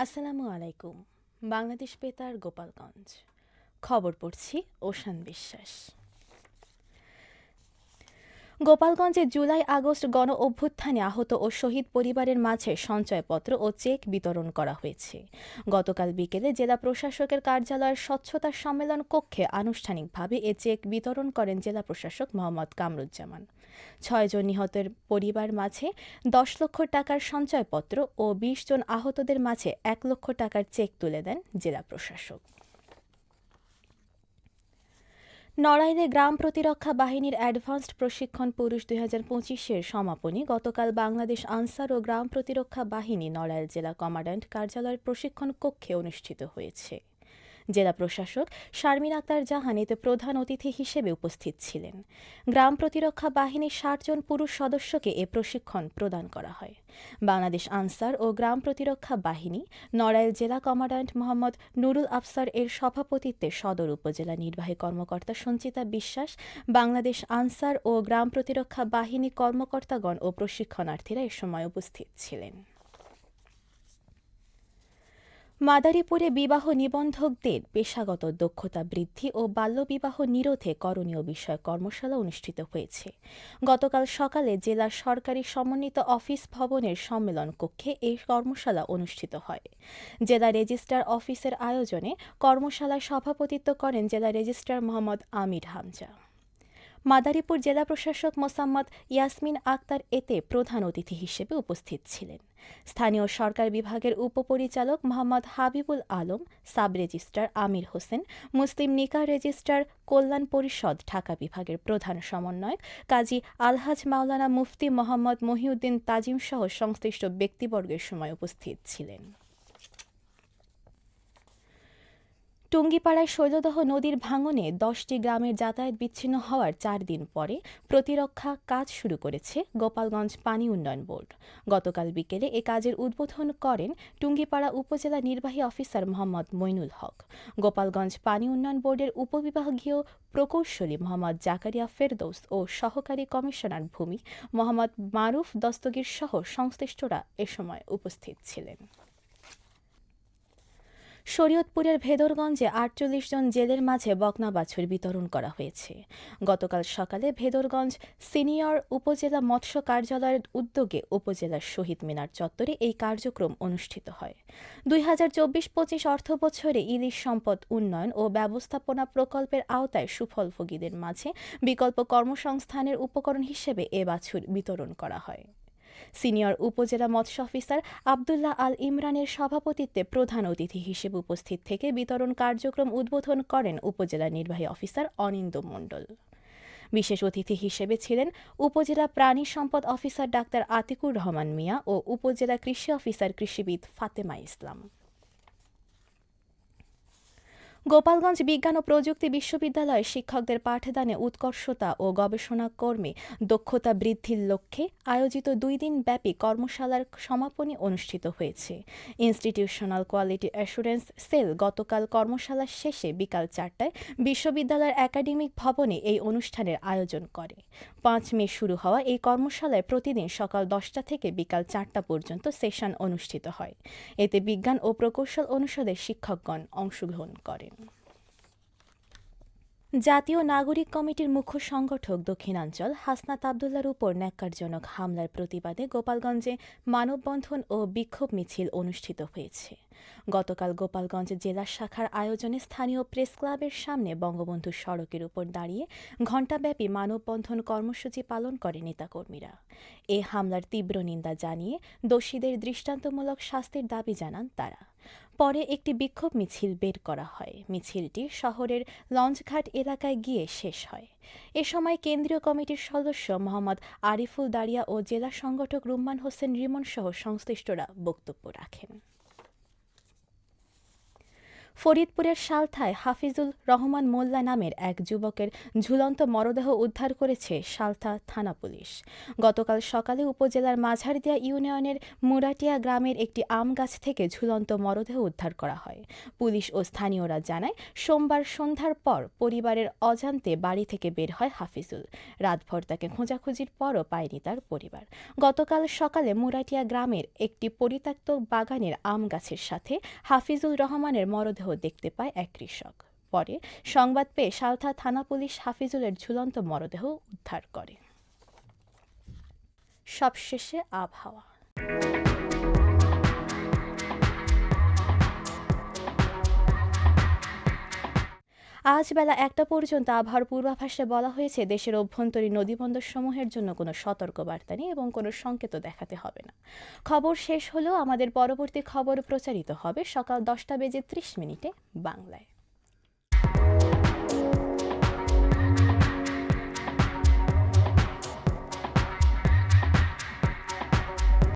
আসসালামু আলাইকুম। বাংলাদেশ বেতার গোপালগঞ্জ। খবর পড়ছি ওশান বিশ্বাস। গোপালগঞ্জে জুলাই আগস্ট গণ অভ্যুত্থানে আহত ও শহীদ পরিবারের মাঝে সঞ্চয়পত্র ও চেক বিতরণ করা হয়েছে। গতকাল বিকেলে জেলা প্রশাসকের কার্যালয়ের স্বচ্ছতা সম্মেলন কক্ষে আনুষ্ঠানিকভাবে এ চেক বিতরণ করেন জেলা প্রশাসক মোহাম্মদ কামরুজ্জামান। ৬ জন নিহতের পরিবার মাঝে ১০ লক্ষ টাকার সঞ্চয়পত্র ও ২০ জন আহতদের মাঝে ১ লক্ষ টাকার চেক তুলে দেন জেলা প্রশাসক। নড়াইলে গ্রাম প্রতিরক্ষা বাহিনীর অ্যাডভান্সড প্রশিক্ষণ পুরুষ ২০২৫-এর সমাপনী গতকাল বাংলাদেশ আনসার ও গ্রাম প্রতিরক্ষা বাহিনী নড়াইল জেলা কমান্ড্যান্ট কার্যালয়ের প্রশিক্ষণ কক্ষে অনুষ্ঠিত হয়েছে। জেলা প্রশাসক শারমিন আক্তার জাহান এতে প্রধান অতিথি হিসেবে উপস্থিত ছিলেন। গ্রাম প্রতিরক্ষা বাহিনীর ৬০ জন পুরুষ সদস্যকে এ প্রশিক্ষণ প্রদান করা হয়। বাংলাদেশ আনসার ও গ্রাম প্রতিরক্ষা বাহিনী নড়াইল জেলা কমান্ড্যান্ট মোহাম্মদ নুরুল আফসার এর সভাপতিত্বে সদর উপজেলা নির্বাহী কর্মকর্তা সঞ্চিতা বিশ্বাস, বাংলাদেশ আনসার ও গ্রাম প্রতিরক্ষা বাহিনী কর্মকর্তাগণ ও প্রশিক্ষণার্থীরা এ সময় উপস্থিত ছিলেন। মাদারীপুরে বিবাহ নিবন্ধকদের পেশাগত দক্ষতা বৃদ্ধি ও বাল্যবিবাহ নিরোধে করণীয় বিষয়ে কর্মশালা অনুষ্ঠিত হয়েছে। গতকাল সকালে জেলা সরকারি সমন্বিত অফিস ভবনের সম্মেলন কক্ষে এই কর্মশালা অনুষ্ঠিত হয়। জেলা রেজিস্ট্রার অফিসের আয়োজনে কর্মশালায় সভাপতিত্ব করেন জেলা রেজিস্ট্রার মোহাম্মদ আমির হামজা। মাদারীপুর জেলা প্রশাসক মোসাম্মদ ইয়াসমিন আক্তার এতে প্রধান অতিথি হিসেবে উপস্থিত ছিলেন। স্থানীয় সরকার বিভাগের উপপরিচালক মোহাম্মদ হাবিবুল আলম, সাব রেজিস্ট্রার আমির হোসেন, মুসলিম নিকাহ রেজিস্ট্রার কল্যাণ পরিষদ ঢাকা বিভাগের প্রধান সমন্বয়ক কাজী আলহাজ মাওলানা মুফতি মোহাম্মদ মহিউদ্দিন তাজিম সহ সংশ্লিষ্ট ব্যক্তিবর্গের সময় উপস্থিত ছিলেন। টুঙ্গিপাড়ায় শৈলদহ নদীর ভাঙনে ১০টি গ্রামের যাতায়াত বিচ্ছিন্ন হওয়ার ৪ দিন পরে প্রতিরক্ষা কাজ শুরু করেছে গোপালগঞ্জ পানি উন্নয়ন বোর্ড। গতকাল বিকেলে এ কাজের উদ্বোধন করেন টুঙ্গিপাড়া উপজেলা নির্বাহী অফিসার মোহাম্মদ মইনুল হক। গোপালগঞ্জ পানি উন্নয়ন বোর্ডের উপবিভাগীয় প্রকৌশলী মোহাম্মদ জাকারিয়া ফেরদৌস ও সহকারী কমিশনার ভূমি মোহাম্মদ মারুফ দস্তগীর সহ সংশ্লিষ্টরা এ সময় উপস্থিত ছিলেন। শরীয়তপুরের ভেদরগঞ্জে ৪৮ জন জেলের মাঝে বকনা বাছুর বিতরণ করা হয়েছে। গতকাল সকালে ভেদরগঞ্জ সিনিয়র উপজেলা মৎস্য কার্যালয়ের উদ্যোগে উপজেলার শহীদ মিনার চত্বরে এই কার্যক্রম অনুষ্ঠিত হয়। ২০২৪-২৫ অর্থবছরে ইলিশ সম্পদ উন্নয়ন ও ব্যবস্থাপনা প্রকল্পের আওতায় সুফলভোগীদের মাঝে বিকল্প কর্মসংস্থানের উপকরণ হিসেবে এ বাছুর বিতরণ করা হয়। সিনিয়র উপজেলা মৎস্য অফিসার আবদুল্লাহ আল ইমরানের সভাপতিত্বে প্রধান অতিথি হিসেবে উপস্থিত থেকে বিতরণ কার্যক্রম উদ্বোধন করেন উপজেলা নির্বাহী অফিসার অনিন্দ মণ্ডল। বিশেষ অতিথি হিসেবে ছিলেন উপজেলা প্রাণী সম্পদ অফিসার ডাক্তার আতিকুর রহমান মিয়া ও উপজেলা কৃষি অফিসার কৃষিবিদ ফাতেমা ইসলাম। গোপালগঞ্জ বিজ্ঞান ও প্রযুক্তি বিশ্ববিদ্যালয়ে শিক্ষকদের পাঠদানে উৎকর্ষতা ও গবেষণা কর্মে দক্ষতা বৃদ্ধির লক্ষ্যে আয়োজিত ২ দিন ব্যাপী কর্মশালার সমাপনী অনুষ্ঠিত হয়েছে। ইনস্টিটিউশনাল কোয়ালিটি অ্যাসুরেন্স সেল গতকাল কর্মশালা শেষে বিকাল ৪টায় বিশ্ববিদ্যালয়ের একাডেমিক ভবনে এই অনুষ্ঠানের আয়োজন করে। ৫ মে শুরু হওয়া এই কর্মশালায় প্রতিদিন সকাল ১০টা থেকে বিকাল ৪টা পর্যন্ত সেশন অনুষ্ঠিত হয়। এতে বিজ্ঞান ও প্রকৌশল অনুষদের শিক্ষকগণ অংশগ্রহণ করেন। জাতীয় নাগরিক কমিটির মুখ্য সংগঠক দক্ষিণাঞ্চল হাসনাত আবদুল্লার উপর ন্যাক্কারজনক হামলার প্রতিবাদে গোপালগঞ্জে মানববন্ধন ও বিক্ষোভ মিছিল অনুষ্ঠিত হয়েছে। গতকাল গোপালগঞ্জ জেলা শাখার আয়োজনে স্থানীয় প্রেস ক্লাবের সামনে বঙ্গবন্ধু সড়কের উপর দাঁড়িয়ে ঘণ্টাব্যাপী মানববন্ধন কর্মসূচি পালন করে নেতাকর্মীরা। এ হামলার তীব্র নিন্দা জানিয়ে দোষীদের দৃষ্টান্তমূলক শাস্তির দাবি জানান তারা। পরে একটি বিক্ষোভ মিছিল বের করা হয়। মিছিলটি শহরের লঞ্চঘাট এলাকায় গিয়ে শেষ হয়। এ সময় কেন্দ্রীয় কমিটির সদস্য মোহাম্মদ আরিফুল দারিয়া ও জেলা সংগঠক রুম্মান হোসেন রিমন সহ সংশ্লিষ্টরা বক্তব্য রাখেন। ফরিদপুরের সালথায় হাফিজুল রহমান মোল্লা নামের এক যুবকের ঝুলন্ত মরদেহ উদ্ধার করেছে সালথা থানা পুলিশ। গতকাল সকালে উপজেলার মাঝারদিয়া ইউনিয়নের মুরাটিয়া গ্রামের একটি আম গাছ থেকে ঝুলন্ত মরদেহ উদ্ধার করা হয়। পুলিশ ও স্থানীয়রা জানায়, সোমবার সন্ধ্যার পর পরিবারের অজান্তে বাড়ি থেকে বের হয় হাফিজুল। রাতভর তাকে খোঁজাখুঁজির পরও পায়নি তার পরিবার। গতকাল সকালে মুরাটিয়া গ্রামের একটি পরিত্যক্ত বাগানের আম গাছের সাথে হাফিজুল রহমানের মরদেহ দেখতে পায় এক কৃষক। পরে সংবাদ পেয়ে সালথা থানা পুলিশ হাফিজুলের ঝুলন্ত মরদেহ উদ্ধার করে। সবশেষে আবহাওয়া। আজ বেলা ১টা পর্যন্ত আবহাওয়ার পূর্বাভাসে বলা হয়েছে, দেশের অভ্যন্তরীণ নদীবন্দরসমূহের জন্য কোনো সতর্কবার্তা নেই এবং কোনো সংকেতও দেখাতে হবে না। খবর শেষ হলেও আমাদের পরবর্তী খবর প্রচারিত হবে সকাল 10টা বেজে 30 মিনিটে বাংলায়।